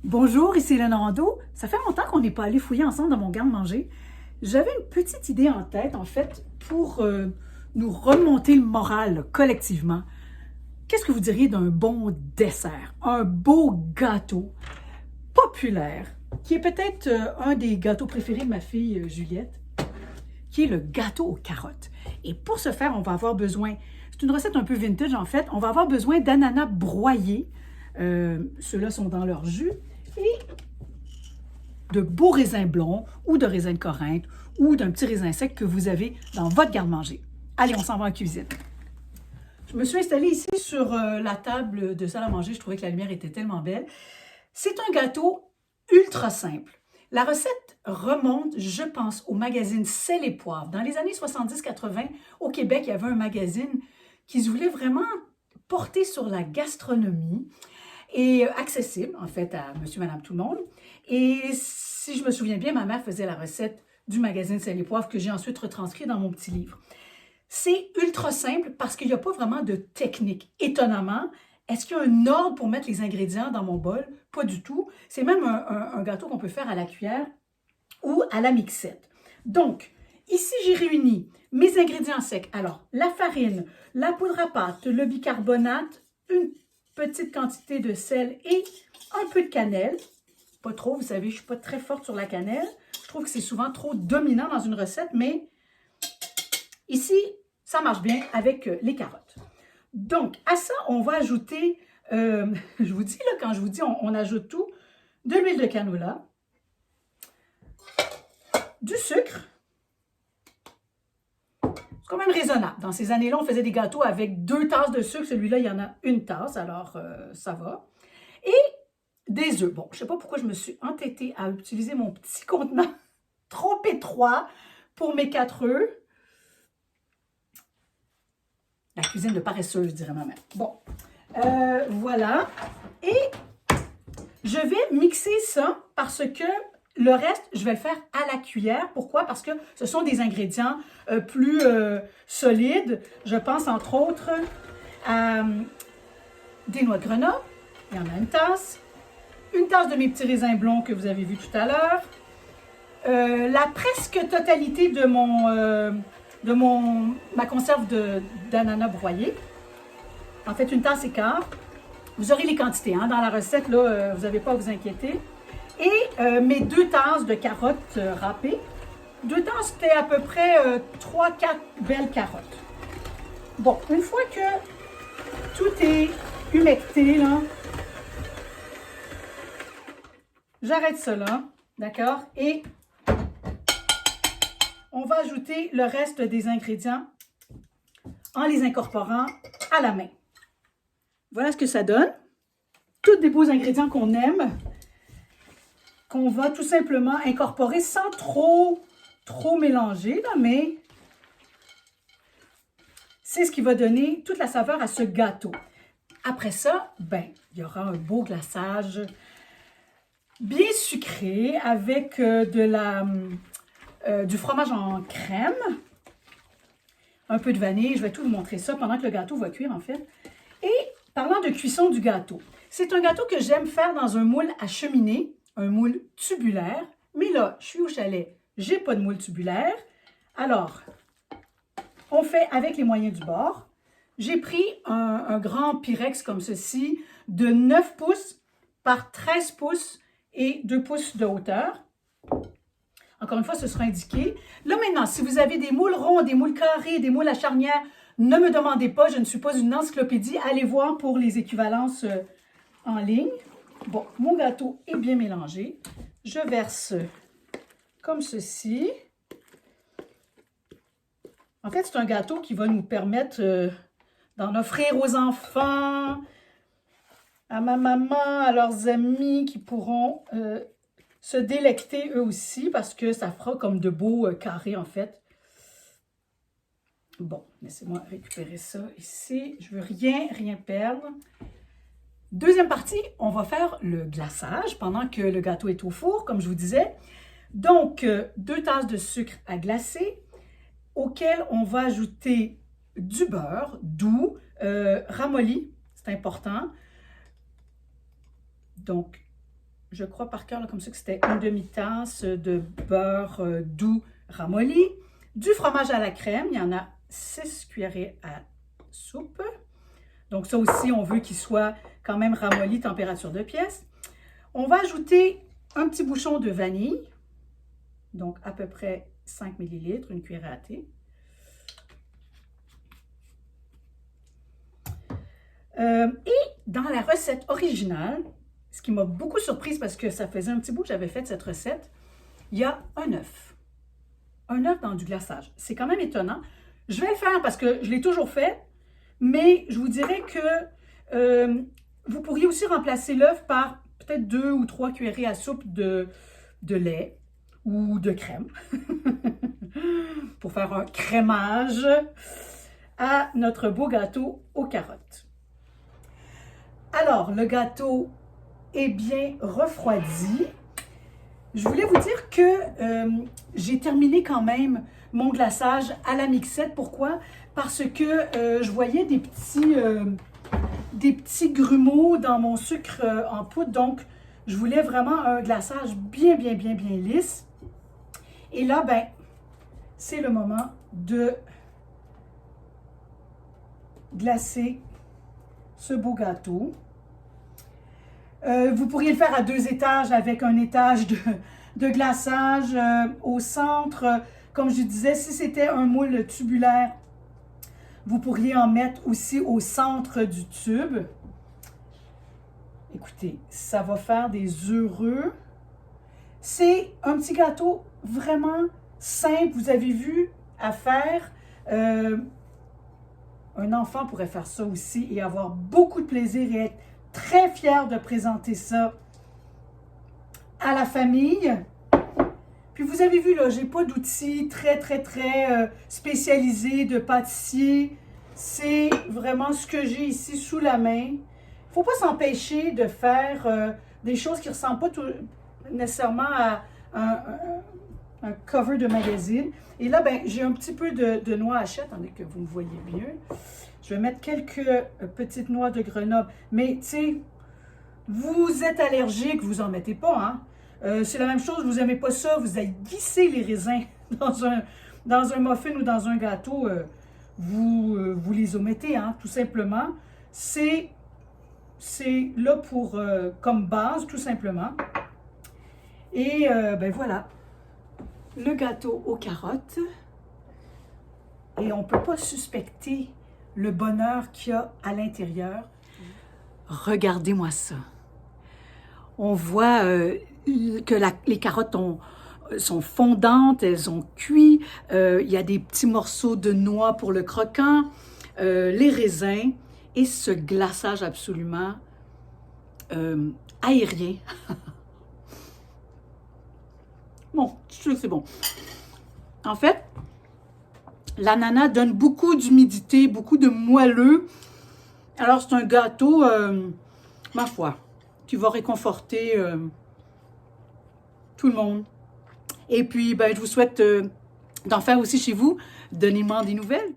Bonjour, ici Hélène Rondeau. Ça fait longtemps qu'on n'est pas allé fouiller ensemble dans mon garde-manger. J'avais une petite idée en tête, en fait, pour nous remonter le moral là, collectivement. Qu'est-ce que vous diriez d'un bon dessert, un beau gâteau populaire, qui est peut-être un des gâteaux préférés de ma fille Juliette, qui est le gâteau aux carottes. Et pour ce faire, on va avoir besoin, c'est une recette un peu vintage en fait, on va avoir besoin d'ananas broyés. Ceux-là sont dans leur jus. Et de beaux raisins blonds ou de raisins de Corinthe ou d'un petit raisin sec que vous avez dans votre garde-manger. Allez, on s'en va en cuisine. Je me suis installée ici sur la table de salle à manger. Je trouvais que la lumière était tellement belle. C'est un gâteau ultra simple. La recette remonte, je pense, au magazine Sel et Poivre. Dans les années 70-80, au Québec, il y avait un magazine qui se voulait vraiment porter sur la gastronomie et accessible, en fait, à monsieur, madame, tout le monde. Et si je me souviens bien, ma mère faisait la recette du magazine Sel et Poivre que j'ai ensuite retranscrit dans mon petit livre. C'est ultra simple parce qu'il n'y a pas vraiment de technique. Étonnamment, est-ce qu'il y a un ordre pour mettre les ingrédients dans mon bol? Pas du tout. C'est même un gâteau qu'on peut faire à la cuillère ou à la mixette. Donc, ici, j'ai réuni mes ingrédients secs. Alors, la farine, la poudre à pâte, le bicarbonate, une petite quantité de sel et un peu de cannelle. Pas trop, vous savez, je ne suis pas très forte sur la cannelle. Je trouve que c'est souvent trop dominant dans une recette, mais ici, ça marche bien avec les carottes. Donc, à ça, on va ajouter, je vous dis, là, quand je vous dis, on ajoute tout, de l'huile de canola, du sucre. C'est quand même raisonnable. Dans ces années-là, on faisait des gâteaux avec 2 tasses de sucre. Celui-là, il y en a 1 tasse, alors ça va. Et des œufs. Bon, je ne sais pas pourquoi je me suis entêtée à utiliser mon petit contenant trop étroit pour mes 4 œufs. La cuisine de paresseuse, dirait ma mère. Bon, voilà. Et je vais mixer ça parce que le reste, je vais le faire à la cuillère. Pourquoi? Parce que ce sont des ingrédients plus solides. Je pense entre autres à des noix de Grenoble. Il y en a 1 tasse. 1 tasse de mes petits raisins blonds que vous avez vus tout à l'heure. La presque totalité de ma conserve d'ananas broyés. En fait, 1 tasse et quart. Vous aurez les quantités. Hein? Dans la recette, là, vous n'avez pas à vous inquiéter. Et mes 2 tasses de carottes râpées. 2 tasses, c'était à peu près 3-4 belles carottes. Bon, une fois que tout est humecté, là, j'arrête ça là, d'accord? Et on va ajouter le reste des ingrédients en les incorporant à la main. Voilà ce que ça donne. Tous des beaux ingrédients qu'on aime, qu'on va tout simplement incorporer sans trop mélanger, là, mais c'est ce qui va donner toute la saveur à ce gâteau. Après ça, ben, il y aura un beau glaçage bien sucré avec du fromage en crème, un peu de vanille. Je vais tout vous montrer ça pendant que le gâteau va cuire, en fait. Et parlant de cuisson du gâteau, c'est un gâteau que j'aime faire dans un moule à cheminée, un moule tubulaire. Mais là, je suis au chalet, j'ai pas de moule tubulaire. Alors, on fait avec les moyens du bord. J'ai pris un grand Pyrex comme ceci, de 9 pouces par 13 pouces et 2 pouces de hauteur. Encore une fois, ce sera indiqué. Là, maintenant, si vous avez des moules ronds, des moules carrés, des moules à charnière, ne me demandez pas, je ne suis pas une encyclopédie. Allez voir pour les équivalences en ligne. Bon, mon gâteau est bien mélangé. Je verse comme ceci. En fait, c'est un gâteau qui va nous permettre d'en offrir aux enfants, à ma maman, à leurs amis qui pourront se délecter eux aussi parce que ça fera comme de beaux carrés en fait. Bon, laissez-moi récupérer ça ici. Je veux rien perdre. Deuxième partie, on va faire le glaçage pendant que le gâteau est au four, comme je vous disais. Donc, 2 tasses de sucre à glacer auquel on va ajouter du beurre doux, ramolli, c'est important. Donc, je crois par cœur, là, comme ça, que c'était une demi-tasse de beurre doux ramolli. Du fromage à la crème, il y en a 6 cuillerées à soupe. Donc ça aussi, on veut qu'il soit quand même ramolli, température de pièce. On va ajouter un petit bouchon de vanille, donc à peu près 5 ml, une cuillère à thé. Et dans la recette originale, ce qui m'a beaucoup surprise parce que ça faisait un petit bout que j'avais fait cette recette, il y a un œuf. Un œuf dans du glaçage. C'est quand même étonnant. Je vais le faire parce que je l'ai toujours fait, mais je vous dirais que vous pourriez aussi remplacer l'œuf par peut-être 2 ou 3 cuillerées à soupe de lait ou de crème pour faire un crémage à notre beau gâteau aux carottes. Alors, le gâteau est bien refroidi. Je voulais vous dire que j'ai terminé quand même mon glaçage à la mixette. Pourquoi? Parce que je voyais des petits grumeaux dans mon sucre en poudre. Donc, je voulais vraiment un glaçage bien lisse. Et là, ben, c'est le moment de glacer ce beau gâteau. Vous pourriez le faire à 2 étages avec un étage de glaçage au centre. Comme je disais, si c'était un moule tubulaire, vous pourriez en mettre aussi au centre du tube. Écoutez, ça va faire des heureux. C'est un petit gâteau vraiment simple, vous avez vu, à faire. Un enfant pourrait faire ça aussi et avoir beaucoup de plaisir et être très fier de présenter ça à la famille. Puis vous avez vu, là, j'ai pas d'outils très spécialisés de pâtissier. C'est vraiment ce que j'ai ici sous la main. Il ne faut pas s'empêcher de faire des choses qui ne ressemblent pas nécessairement à un cover de magazine. Et là, ben, j'ai un petit peu de noix hachette, attendez que vous me voyez bien. Je vais mettre quelques petites noix de Grenoble. Mais, tu sais, vous êtes allergique, vous en mettez pas, hein? C'est la même chose, vous n'aimez pas ça, vous allez glisser les raisins dans un muffin ou dans un gâteau, vous les omettez, hein, tout simplement. C'est là pour, comme base, tout simplement. Et ben voilà, le gâteau aux carottes. Et on ne peut pas suspecter le bonheur qu'il y a à l'intérieur. Regardez-moi ça. On voit que les carottes sont fondantes, elles ont cuit. Il y a des petits morceaux de noix pour le croquant, les raisins et ce glaçage absolument aérien. Bon, je trouve que c'est bon. En fait, l'ananas donne beaucoup d'humidité, beaucoup de moelleux. Alors, c'est un gâteau, ma foi, qui va réconforter tout le monde. Et puis, ben, je vous souhaite d'en faire aussi chez vous. Donnez-moi des nouvelles.